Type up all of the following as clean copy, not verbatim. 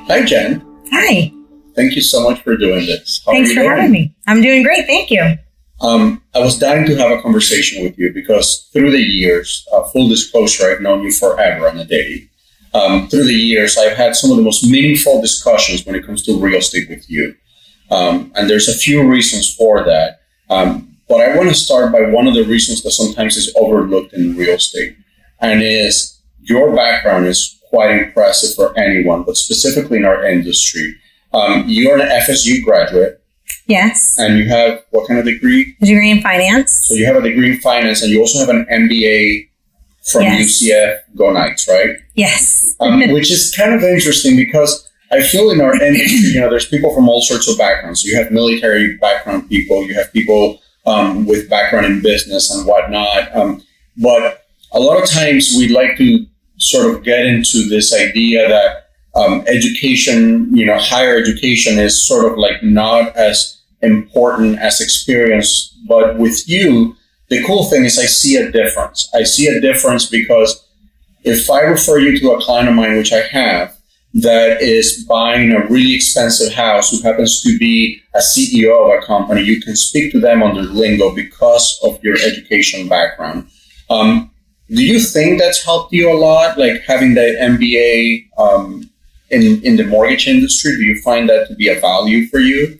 Hi, Jen. Hi. Thank you so much for doing this. Thanks for having me. I'm doing great. Thank you. I was dying to have a conversation with you because through the years, full disclosure, I've known you forever on a daily. Through the years, I've had some of the most meaningful discussions when it comes to real estate with you. And there's a few reasons for that. But I want to start by one of the reasons that sometimes is overlooked in real estate. And is your background is quite impressive for anyone, but specifically in our industry. You're an FSU graduate. Yes. And you have what kind of degree? A degree in finance. So you have a degree in finance, and you also have an MBA from UCF. Go Knights, right? Yes. Which is kind of interesting because I feel in our industry, there's people from all sorts of backgrounds. So you have military background people, you have people with background in business and whatnot. But a lot of times we like to sort of get into this idea that education, higher education is sort of like not as important as experience. But with you, the cool thing is I see a difference. I see a difference because if I refer you to a client of mine, which I have, that is buying a really expensive house who happens to be a CEO of a company, you can speak to them on their lingo because of your education background. Do you think that's helped you a lot, like having that MBA in the mortgage industry? Do you find that to be a value for you?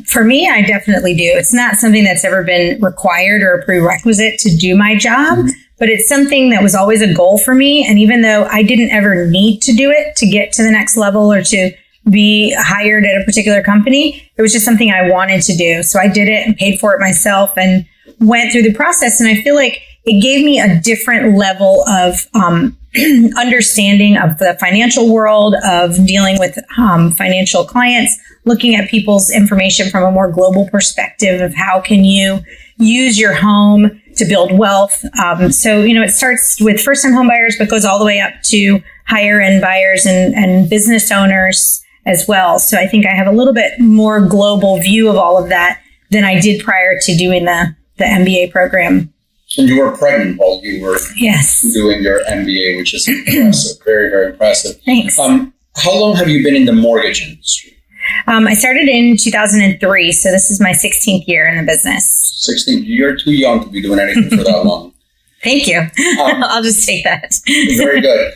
For me, I definitely do. It's not something that's ever been required or a prerequisite to do my job, but it's something that was always a goal for me. And even though I didn't ever need to do it to get to the next level or to be hired at a particular company, it was just something I wanted to do. So I did it and paid for it myself and went through the process. And I feel like it gave me a different level of understanding of the financial world, of dealing with financial clients, looking at people's information from a more global perspective of how can you use your home to build wealth. So, it starts with first-time home buyers, but goes all the way up to higher-end buyers and business owners as well. So I think I have a little bit more global view of all of that than I did prior to doing the MBA program. And you were pregnant while you were doing your MBA, which is impressive, very, very impressive. Thanks. How long have you been in the mortgage industry? I started in 2003, so this is my 16th year in the business. 16th. You're too young to be doing anything for that long. Thank you. I'll just take that. Very good.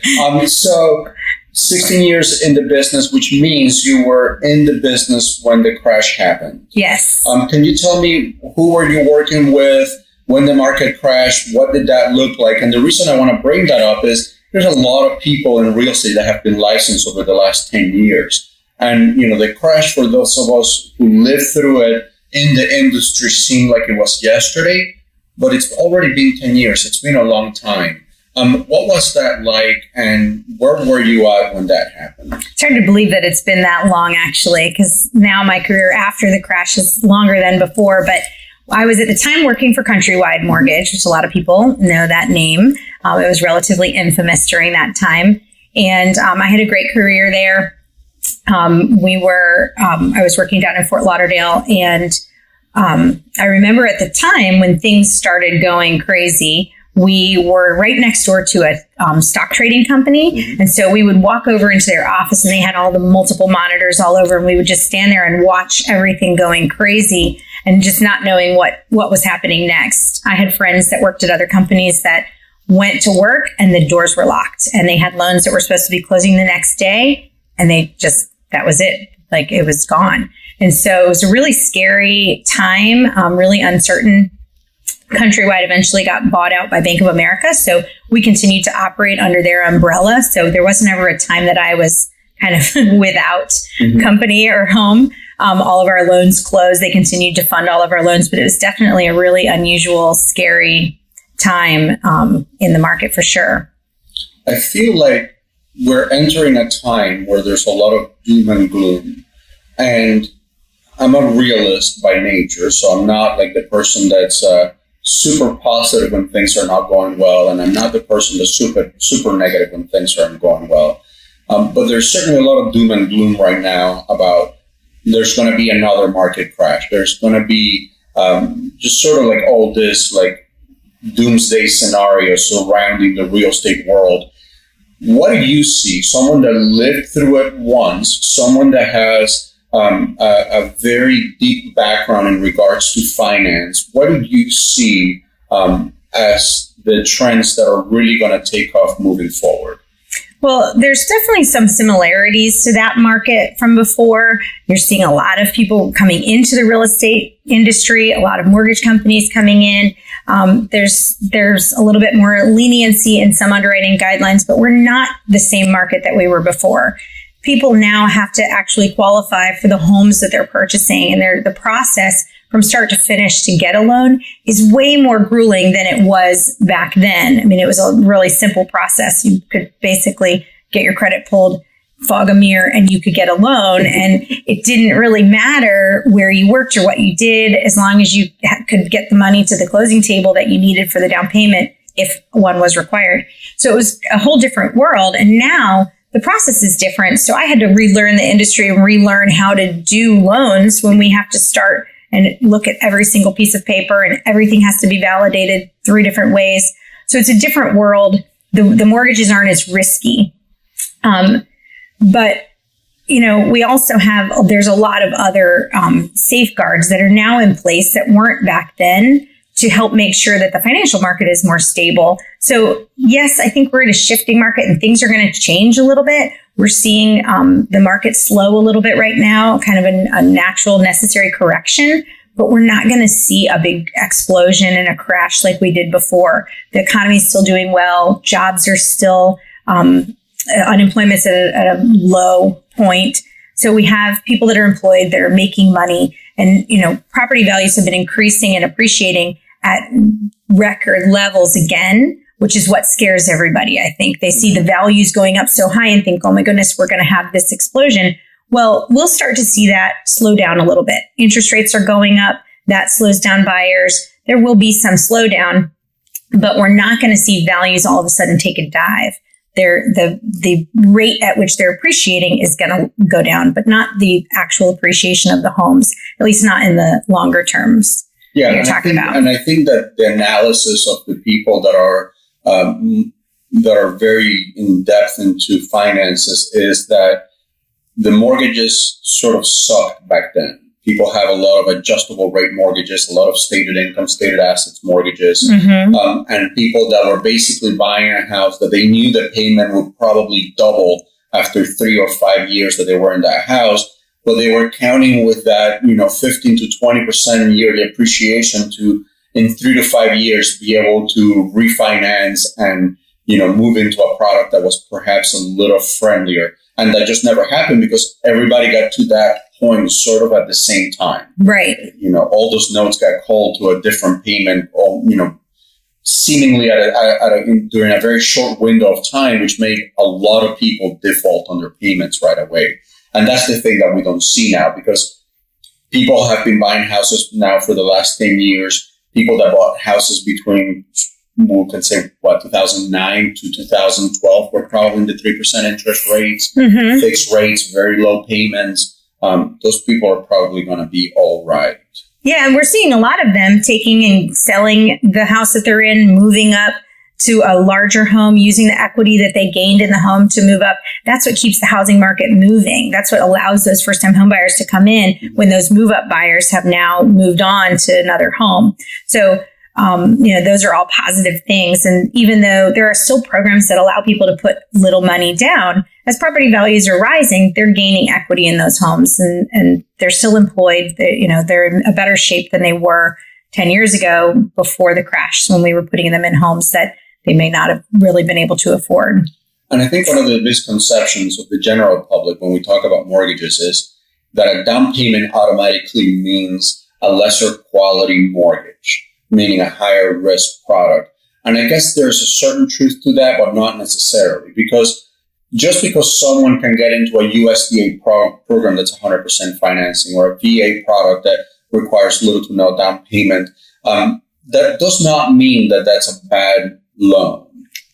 So 16 years in the business, which means you were in the business when the crash happened. Yes. Can you tell me who were you working with when the market crashed? What did that look like? And the reason I want to bring that up is there's a lot of people in real estate that have been licensed over the last 10 years. And, the crash for those of us who lived through it in the industry seemed like it was yesterday, but it's already been 10 years. It's been a long time. What was that like, and where were you at when that happened? It's hard to believe that it's been that long, actually, because now my career after the crash is longer than before. But I was at the time working for Countrywide Mortgage, which a lot of people know that name. It was relatively infamous during that time. And I had a great career there. I was working down in Fort Lauderdale, and I remember at the time when things started going crazy, we were right next door to a stock trading company. Mm-hmm. And so we would walk over into their office, and they had all the multiple monitors all over, and we would just stand there and watch everything going crazy and just not knowing what was happening next. I had friends that worked at other companies that went to work and the doors were locked, and they had loans that were supposed to be closing the next day, and that was it. Like, it was gone. And so it was a really scary time, really uncertain. Countrywide eventually got bought out by Bank of America. So we continued to operate under their umbrella. So there wasn't ever a time that I was kind of without company or home. All of our loans closed. They continued to fund all of our loans, but it was definitely a really unusual, scary time in the market for sure. I feel like we're entering a time where there's a lot of doom and gloom. And I'm a realist by nature, so I'm not like the person that's super positive when things are not going well, and I'm not the person that's super negative when things aren't going well. But there's certainly a lot of doom and gloom right now about there's going to be another market crash. There's going to be just sort of like all this like doomsday scenario surrounding the real estate world. what do you see? Someone that lived through it once, someone that has a very deep background in regards to finance. What do you see as the trends that are really going to take off moving forward? Well, there's definitely some similarities to that market from before. You're seeing a lot of people coming into the real estate industry, a lot of mortgage companies coming in. There's a little bit more leniency in some underwriting guidelines, but we're not the same market that we were before. People now have to actually qualify for the homes that they're purchasing, and the process from start to finish to get a loan is way more grueling than it was back then. I mean, it was a really simple process. You could basically get your credit pulled, fog a mirror, and you could get a loan. And it didn't really matter where you worked or what you did, as long as you could get the money to the closing table that you needed for the down payment if one was required. So it was a whole different world. And now the process is different. So I had to relearn the industry and relearn how to do loans when we have to start and look at every single piece of paper, and everything has to be validated 3 different ways. So it's a different world. The mortgages aren't as risky. But, we also there's a lot of other safeguards that are now in place that weren't back then to help make sure that the financial market is more stable. So yes, I think we're in a shifting market and things are going to change a little bit. We're seeing the market slow a little bit right now, kind of a natural, necessary correction, but we're not going to see a big explosion and a crash like we did before. The economy is still doing well. Jobs are still, unemployment's at a low point. So we have people that are employed that are making money, and, property values have been increasing and appreciating at record levels again, which is what scares everybody. I think they see the values going up so high and think, oh my goodness, we're going to have this explosion. Well, we'll start to see that slow down a little bit. Interest rates are going up. That slows down buyers. There will be some slowdown, but we're not going to see values all of a sudden take a dive. The rate at which they're appreciating is going to go down, but not the actual appreciation of the homes, at least not in the longer terms. Yeah, you're talking about. And I think that the analysis of the people that are very in depth into finances is that the mortgages sort of sucked back then. People have a lot of adjustable rate mortgages, a lot of stated income, stated assets mortgages, and people that were basically buying a house that they knew the payment would probably double after 3 or 5 years that they were in that house, but they were counting with that, 15 to 20% yearly appreciation to, in 3 to 5 years, be able to refinance and, move into a product that was perhaps a little friendlier. And that just never happened because everybody got to that point sort of at the same time. Right. All those notes got called to a different payment, or, seemingly during a very short window of time, which made a lot of people default on their payments right away. And that's the thing that we don't see now, because people have been buying houses now for the last 10 years. People that bought houses between, we can say, 2009 to 2012 were probably in the 3% interest rates, fixed rates, very low payments. Those people are probably going to be all right. Yeah, and we're seeing a lot of them taking and selling the house that they're in, moving up to a larger home, using the equity that they gained in the home to move up. That's what keeps the housing market moving. That's what allows those first-time home buyers to come in when those move-up buyers have now moved on to another home. So, those are all positive things. And even though there are still programs that allow people to put little money down, as property values are rising, they're gaining equity in those homes, and they're still employed. They're in a better shape than they were 10 years ago before the crash, when we were putting them in homes that they may not have really been able to afford. And I think one of the misconceptions of the general public when we talk about mortgages is that a down payment automatically means a lesser quality mortgage, meaning a higher risk product. And I guess there's a certain truth to that, but not necessarily, because just because someone can get into a USDA program that's 100% financing, or a VA product that requires little to no down payment, that does not mean that that's a bad loan.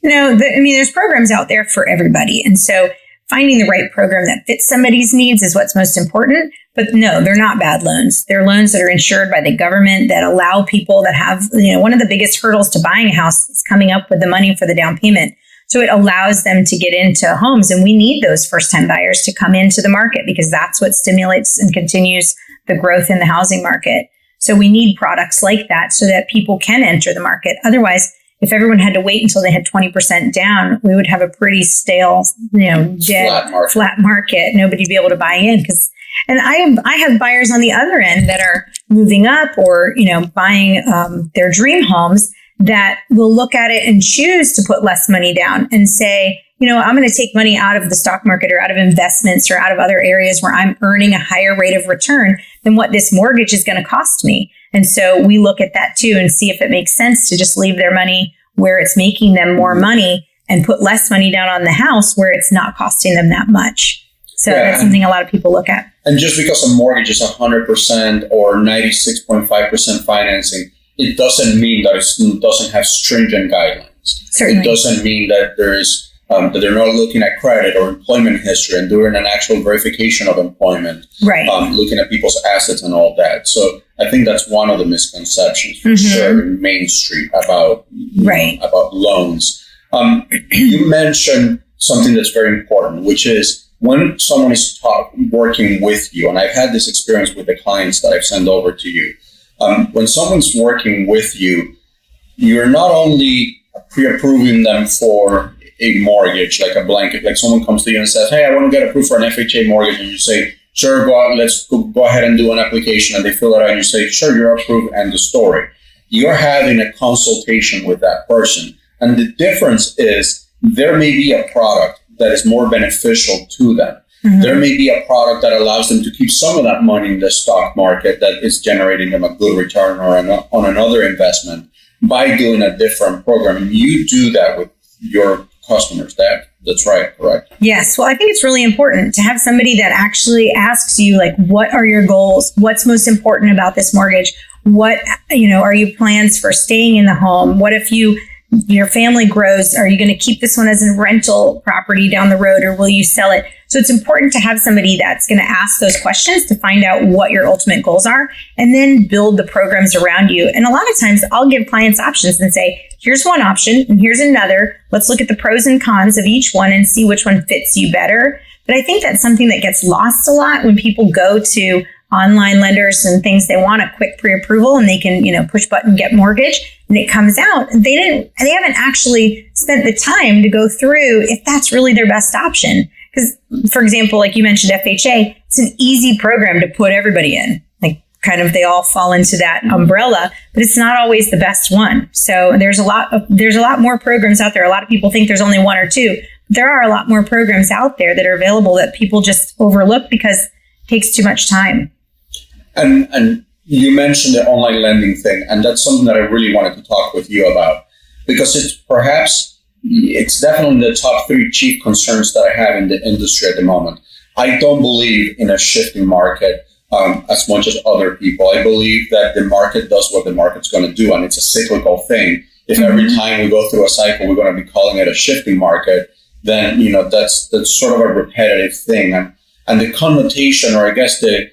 No, there's programs out there for everybody. And so finding the right program that fits somebody's needs is what's most important. But no, they're not bad loans. They're loans that are insured by the government that allow people that have, one of the biggest hurdles to buying a house is coming up with the money for the down payment. So it allows them to get into homes. And we need those first-time buyers to come into the market because that's what stimulates and continues the growth in the housing market. So we need products like that so that people can enter the market. Otherwise, if everyone had to wait until they had 20% down, we would have a pretty stale, dead, flat market. Nobody'd be able to buy in and I have buyers on the other end that are moving up or, buying their dream homes that will look at it and choose to put less money down and say, I'm going to take money out of the stock market or out of investments or out of other areas where I'm earning a higher rate of return than what this mortgage is going to cost me. And so we look at that too and see if it makes sense to just leave their money where it's making them more money and put less money down on the house where it's not costing them that much. So that's something a lot of people look at. And just because a mortgage is 100% or 96.5% financing, it doesn't mean that it doesn't have stringent guidelines. Certainly. It doesn't mean that there's that they're not looking at credit or employment history and doing an actual verification of employment, right? Looking at people's assets and all that. So I think that's one of the misconceptions for sure in Main Street about about loans. You mentioned something that's very important, which is when someone is working with you, and I've had this experience with the clients that I've sent over to you. When someone's working with you, you're not only pre-approving them for a mortgage, like a blanket, like someone comes to you and says, hey, I want to get approved for an FHA mortgage. And you say, sure, let's go ahead and do an application. And they fill it out and you say, sure, you're approved, and the story. You're having a consultation with that person. And the difference is there may be a product that is more beneficial to them. There may be a product that allows them to keep some of that money in the stock market that is generating them a good return or on another investment by doing a different program. And you do that with your customers. That's right, correct? Yes. Well, I think it's really important to have somebody that actually asks you, like, what are your goals? What's most important about this mortgage? What, are your plans for staying in the home? What if your family grows? Are you going to keep this one as a rental property down the road, or will you sell it? So it's important to have somebody that's going to ask those questions to find out what your ultimate goals are and then build the programs around you. And a lot of times I'll give clients options and say, here's one option and here's another. Let's look at the pros and cons of each one and see which one fits you better. But I think that's something that gets lost a lot when people go to online lenders and things. They want a quick pre-approval and they can, push button, get mortgage, and it comes out. They haven't actually spent the time to go through if that's really their best option. Because, for example, like you mentioned, FHA, it's an easy program to put everybody in. Like, kind of, they all fall into that umbrella, but it's not always the best one. So there's a lot more programs out there. A lot of people think there's only one or two. There are a lot more programs out there that are available that people just overlook because it takes too much time. And you mentioned the online lending thing, and that's something that I really wanted to talk with you about, because it's definitely in the top 3 chief concerns that I have in the industry at the moment. I don't believe in a shifting market as much as other people. I believe that the market does what the market's going to do, and it's a cyclical thing. If every time we go through a cycle, we're going to be calling it a shifting market, then that's sort of a repetitive thing. And the connotation, or I guess the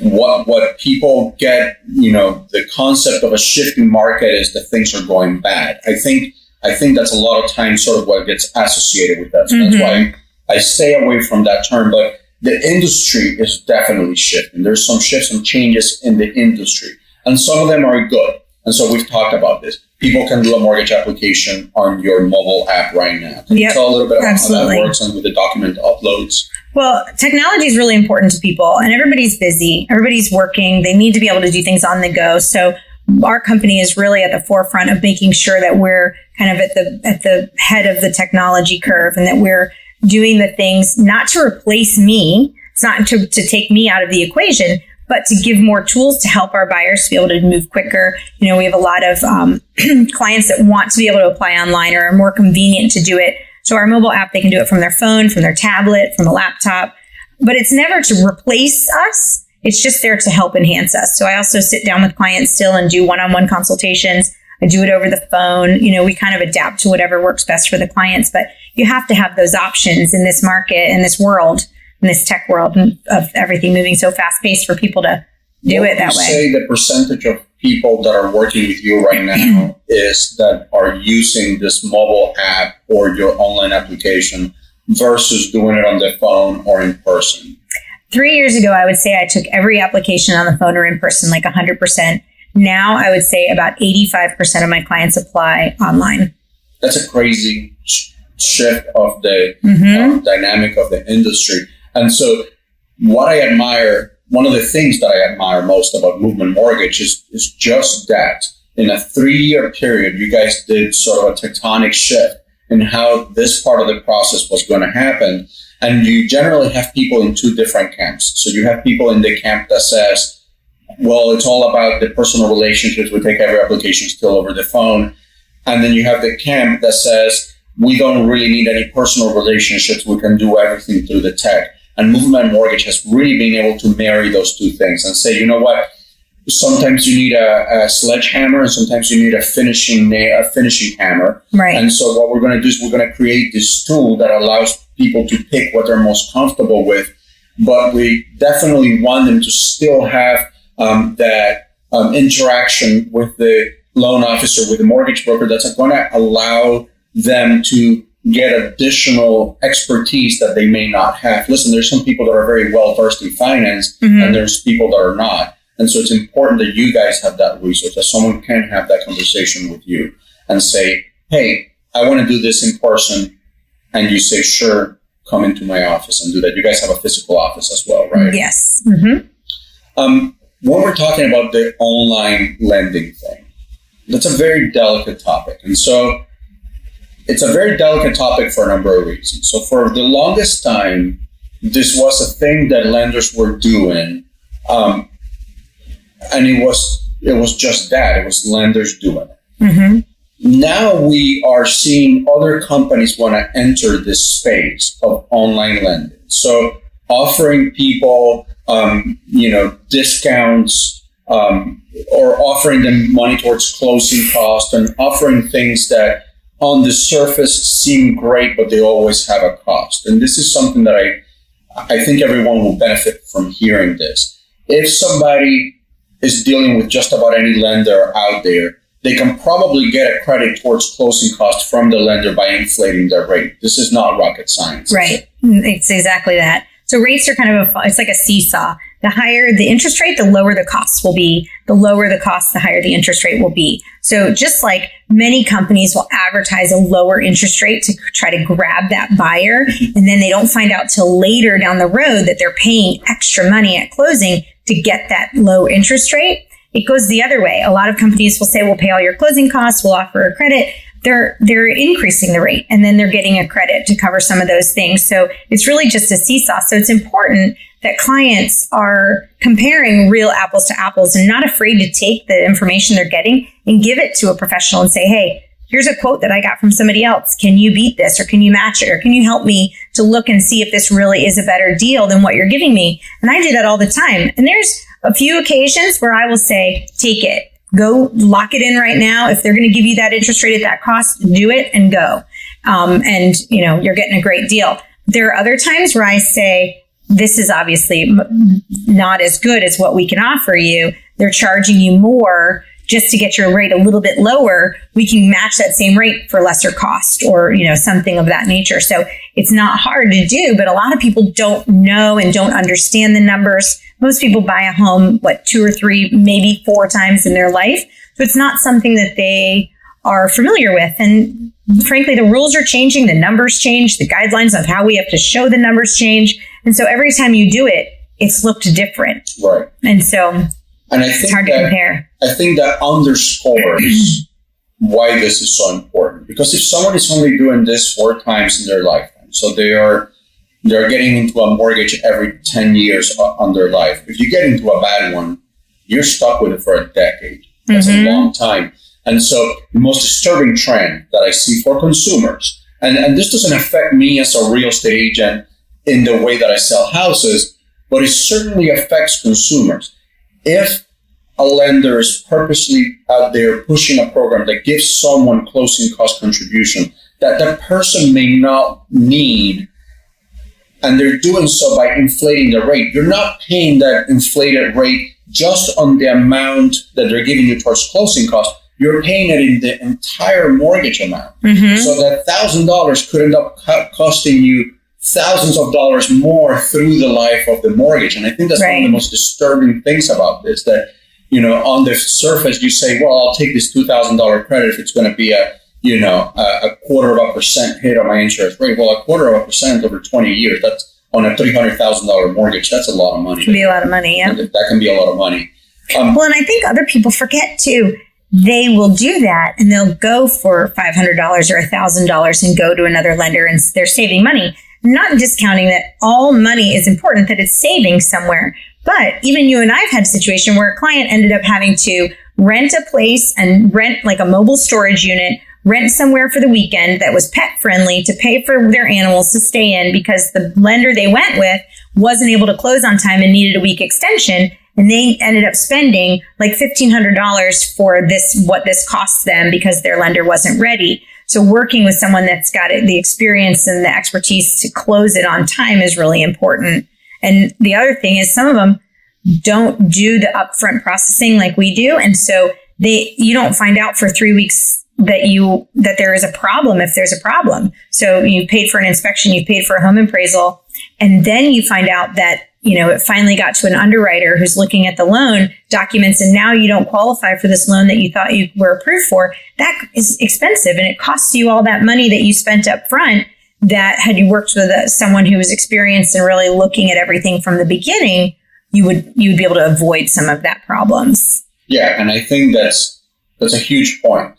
what people get, the concept of a shifting market is that things are going bad. I think that's a lot of times sort of what gets associated with that. So that's why I stay away from that term. But the industry is definitely shifting. There's some shifts, some changes in the industry, and some of them are good. And so we've talked about this. People can do a mortgage application on your mobile app right now. Can you tell a little bit about how that works and with the document uploads? Well, technology is really important to people, and everybody's busy. Everybody's working. They need to be able to do things on the go. So our company is really at the forefront of making sure that we're kind of at the head of the technology curve, and that we're doing the things not to replace me. It's not to take me out of the equation, but to give more tools to help our buyers to be able to move quicker. We have a lot of clients that want to be able to apply online or are more convenient to do it. So our mobile app, they can do it from their phone, from their tablet, from a laptop, but it's never to replace us. It's just there to help enhance us. So I also sit down with clients still and do one-on-one consultations. I do it over the phone. We kind of adapt to whatever works best for the clients, but you have to have those options in this market, in this world, in this tech world of everything moving so fast paced for people to do it that way. Say the percentage of people that are working with you right now is that are using this mobile app or your online application versus doing it on the phone or in person? 3 years ago, I would say I took every application on the phone or in person, like 100%. Now, I would say about 85% of my clients apply online. That's a crazy shift of the dynamic of the industry. And so what I admire, one of the things that I admire most about Movement Mortgage is just that. In a 3-year period, you guys did sort of a tectonic shift in how this part of the process was going to happen. And you generally have people in two different camps. So you have people in the camp that says, well, it's all about the personal relationships. We take every application still over the phone. And then you have the camp that says, we don't really need any personal relationships. We can do everything through the tech. And Movement Mortgage has really been able to marry those two things and say, you know what? Sometimes you need a sledgehammer and sometimes you need a finishing hammer. Right. And so what we're going to do is we're going to create this tool that allows people to pick what they're most comfortable with. But we definitely want them to still have that interaction with the loan officer, with the mortgage broker, that's going to allow them to get additional expertise that they may not have. Listen, there's some people that are very well versed in finance, and there's people that are not. And so it's important that you guys have that resource, that someone can have that conversation with you and say, hey, I want to do this in person. And you say, sure, come into my office and do that. You guys have a physical office as well, right? Yes. When we're talking about the online lending thing, that's a very delicate topic. And so it's a very delicate topic for a number of reasons. So for the longest time, this was a thing that lenders were doing. And it was just that. It was lenders doing it. Now we are seeing other companies want to enter this space of online lending. So offering people, discounts, or offering them money towards closing costs, and offering things that on the surface seem great, but they always have a cost. And this is something that I think everyone will benefit from hearing this. If somebody is dealing with just about any lender out there, they can probably get a credit towards closing costs from the lender by inflating their rate. This is not rocket science. Right. It's exactly that. So rates are kind of it's like a seesaw. The higher the interest rate, the lower the costs will be. The lower the cost, the higher the interest rate will be. So just like many companies will advertise a lower interest rate to try to grab that buyer, and then they don't find out till later down the road that they're paying extra money at closing to get that low interest rate. It goes the other way. A lot of companies will say, we'll pay all your closing costs, we'll offer a credit. They're increasing the rate, and then they're getting a credit to cover some of those things. So it's really just a seesaw. So it's important that clients are comparing real apples to apples and not afraid to take the information they're getting and give it to a professional and say, hey, here's a quote that I got from somebody else. Can you beat this, or can you match it, or can you help me to look and see if this really is a better deal than what you're giving me? And I do that all the time. And there's a few occasions where I will say, take it. Go lock it in right now. If they're going to give you that interest rate at that cost, do it and go. And you're getting a great deal. There are other times where I say, this is obviously not as good as what we can offer you. They're charging you more just to get your rate a little bit lower. We can match that same rate for lesser cost, or, something of that nature. So it's not hard to do, but a lot of people don't know and don't understand the numbers. Most people buy a home, 2 or 3, maybe 4 times in their life. So it's not something that they are familiar with. And frankly, the rules are changing, the numbers change, the guidelines of how we have to show the numbers change. And so every time you do it, it's looked different. Right. And so it's hard to compare. I think that underscores why this is so important. Because if someone is only doing this 4 times in their lifetime, so they're getting into a mortgage every 10 years on their life. If you get into a bad one, you're stuck with it for a decade. That's a long time. And so the most disturbing trend that I see for consumers, and this doesn't affect me as a real estate agent in the way that I sell houses, but it certainly affects consumers. If a lender is purposely out there pushing a program that gives someone closing cost contribution that that person may not need, and they're doing so by inflating the rate, you're not paying that inflated rate just on the amount that they're giving you towards closing costs, you're paying it in the entire mortgage amount. So that $1,000 could end up costing you thousands of dollars more through the life of the mortgage. And I think that's one of the most disturbing things about this, that, on the surface, you say, well, I'll take this $2,000 credit if it's going to be a 0.25% hit on my interest rate. Well, 0.25% over 20 years, that's on a $300,000 mortgage. That's a lot of money. It can be a lot of money, yeah. That can be a lot of money. Well, and I think other people forget too. They will do that and they'll go for $500 or $1,000 and go to another lender, and they're saving money. Not discounting that all money is important, that it's saving somewhere. But even you and I have had a situation where a client ended up having to rent a place and rent like a mobile storage unit, rent somewhere for the weekend that was pet friendly to pay for their animals to stay in, because the lender they went with wasn't able to close on time and needed a week extension. And they ended up spending like $1,500 for what this cost them because their lender wasn't ready. So working with someone that's got the experience and the expertise to close it on time is really important. And the other thing is, some of them don't do the upfront processing like we do. And so you don't find out for 3 weeks that there is a problem if there's a problem. So you paid for an inspection, you paid for a home appraisal, and then you find out that it finally got to an underwriter who's looking at the loan documents, and now you don't qualify for this loan that you thought you were approved for. That is expensive, and it costs you all that money that you spent up front, that had you worked with someone who was experienced and really looking at everything from the beginning, you'd be able to avoid some of that problems. Yeah, and I think that's a huge point.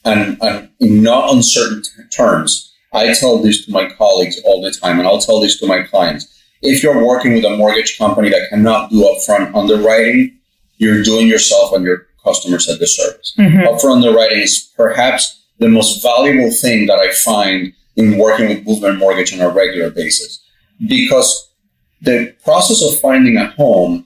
And in not uncertain terms, I tell this to my colleagues all the time, and I'll tell this to my clients. If you're working with a mortgage company that cannot do upfront underwriting, you're doing yourself and your customers a disservice. Upfront underwriting is perhaps the most valuable thing that I find in working with Movement Mortgage on a regular basis, because the process of finding a home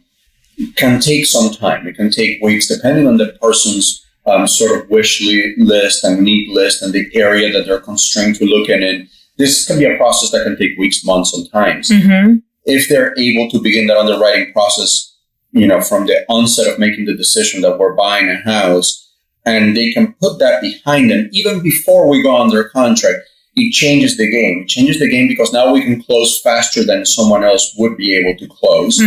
can take some time. It can take weeks, depending on the person's sort of wish list and need list and the area that they're constrained to look in. This can be a process that can take weeks, months, sometimes. If they're able to begin that underwriting process, from the onset of making the decision that we're buying a house, and they can put that behind them even before we go under contract, it changes the game. It changes the game because now we can close faster than someone else would be able to close.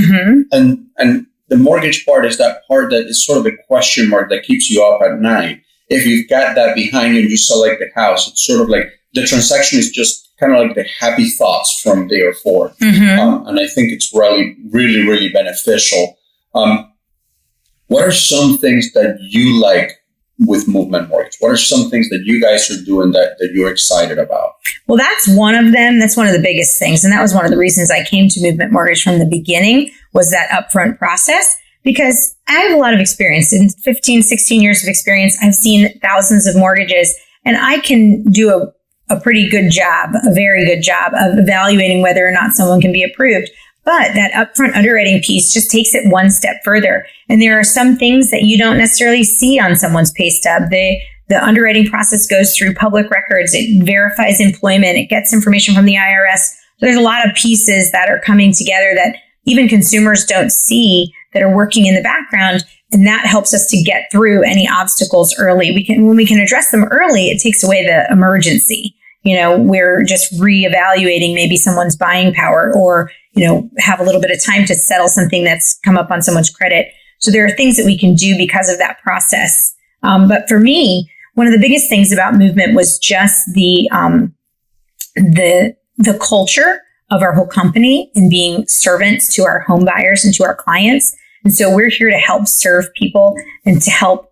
And the mortgage part is that part that is sort of the question mark that keeps you up at night. If you've got that behind you and you select the house, it's sort of like the transaction is just kind of like the happy thoughts from there forward. And I think it's really, really, really beneficial. What are some things that you like with Movement Mortgage? What are some things that you guys are doing that you're excited about? Well, that's one of them. That's one of the biggest things. And that was one of the reasons I came to Movement Mortgage from the beginning, was that upfront process. Because I have a lot of experience. In 15, 16 years of experience, I've seen thousands of mortgages, and I can do a pretty good job, a very good job of evaluating whether or not someone can be approved. But that upfront underwriting piece just takes it one step further. And there are some things that you don't necessarily see on someone's pay stub. The underwriting process goes through public records. It verifies employment. It gets information from the IRS. So there's a lot of pieces that are coming together that even consumers don't see, that are working in the background. And that helps us to get through any obstacles early. When we can address them early, it takes away the emergency. We're just reevaluating maybe someone's buying power, or, have a little bit of time to settle something that's come up on someone's credit. So there are things that we can do because of that process. But for me, one of the biggest things about Movement was just the culture of our whole company and being servants to our home buyers and to our clients. And so we're here to help serve people and to help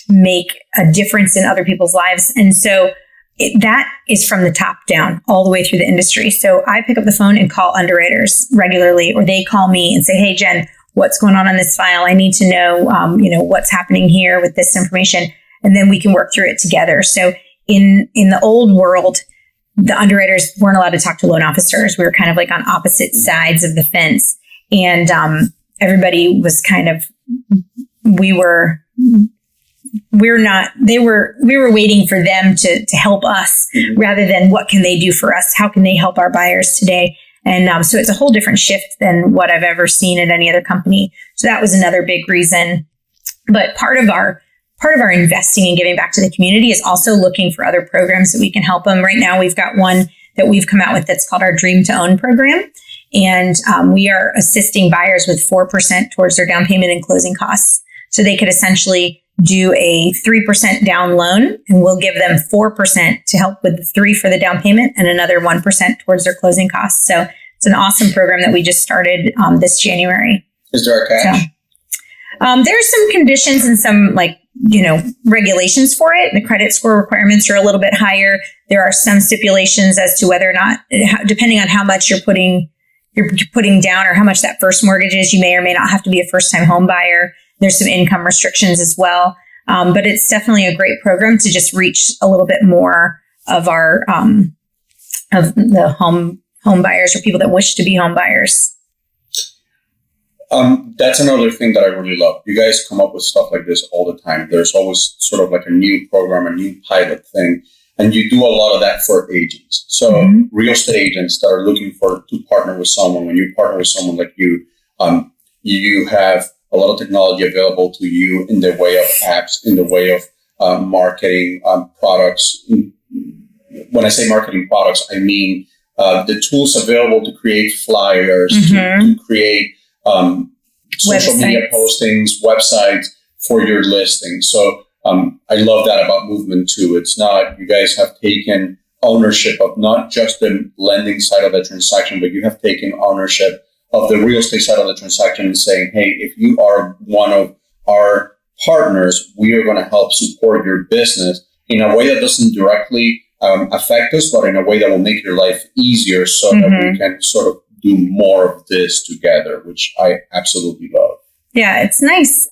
make a difference in other people's lives. And so that is from the top down all the way through the industry. So I pick up the phone and call underwriters regularly, or they call me and say, "Hey, Jen, what's going on this file? I need to know, what's happening here with this information." And then we can work through it together. So in the old world, the underwriters weren't allowed to talk to loan officers. We were kind of like on opposite sides of the fence. And everybody was kind of, we were waiting for them to help us rather than what can they do for us? How can they help our buyers today? And so it's a whole different shift than what I've ever seen at any other company. So that was another big reason. But part of our investing and giving back to the community is also looking for other programs that we can help them. Right now, we've got one that we've come out with that's called our Dream to Own program. And we are assisting buyers with 4% towards their down payment and closing costs. So they could essentially do a 3% down loan, and we'll give them 4% to help with the 3% for the down payment and another 1% towards their closing costs. So it's an awesome program that we just started this January. Is there a catch? So, there's some conditions and some regulations for it. The credit score requirements are a little bit higher. There are some stipulations as to whether or not, depending on how much you're putting down or how much that first mortgage is, you may or may not have to be a first-time home buyer. There's some income restrictions as well. But it's definitely a great program to just reach a little bit more of our of the home buyers or people that wish to be home buyers. That's another thing that I really love. You guys come up with stuff like this all the time. There's always sort of like a new program, a new pilot thing. And you do a lot of that for agents. So real estate agents that are looking to partner with someone, when you partner with someone like you, you have a lot of technology available to you in the way of apps, in the way of marketing products. When I say marketing products, I mean the tools available to create flyers, to create social media postings, websites for your listing. So I love that about Movement too. It's not, you guys have taken ownership of not just the lending side of the transaction, but you have taken ownership of the real estate side of the transaction and saying, hey, if you are one of our partners, we are going to help support your business in a way that doesn't directly affect us, but in a way that will make your life easier so that we can sort of do more of this together, which I absolutely love. Yeah, it's nice.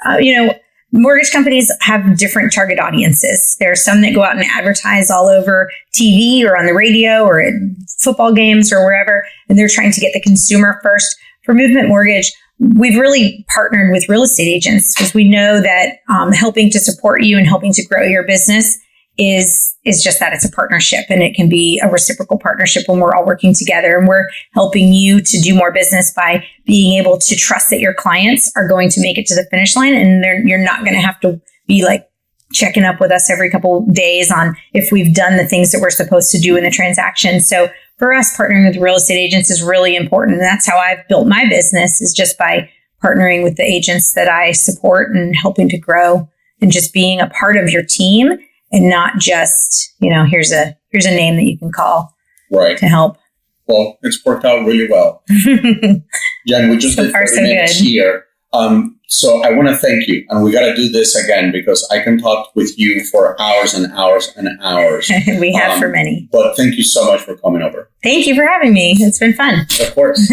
Mortgage companies have different target audiences. There are some that go out and advertise all over TV or on the radio or at football games or wherever, and they're trying to get the consumer first. For Movement Mortgage, we've really partnered with real estate agents because we know that helping to support you and helping to grow your business is just that. It's a partnership, and it can be a reciprocal partnership when we're all working together, and we're helping you to do more business by being able to trust that your clients are going to make it to the finish line, and you're not going to have to be like checking up with us every couple days on if we've done the things that we're supposed to do in the transaction. So for us, partnering with real estate agents is really important. And that's how I've built my business, is just by partnering with the agents that I support and helping to grow and just being a part of your team. And not just, here's a name that you can call to help. Well, it's worked out really well. Jen, we just did 30 minutes here. So I want to thank you. And we got to do this again because I can talk with you for hours and hours and hours. We have for many. But thank you so much for coming over. Thank you for having me. It's been fun. Of course.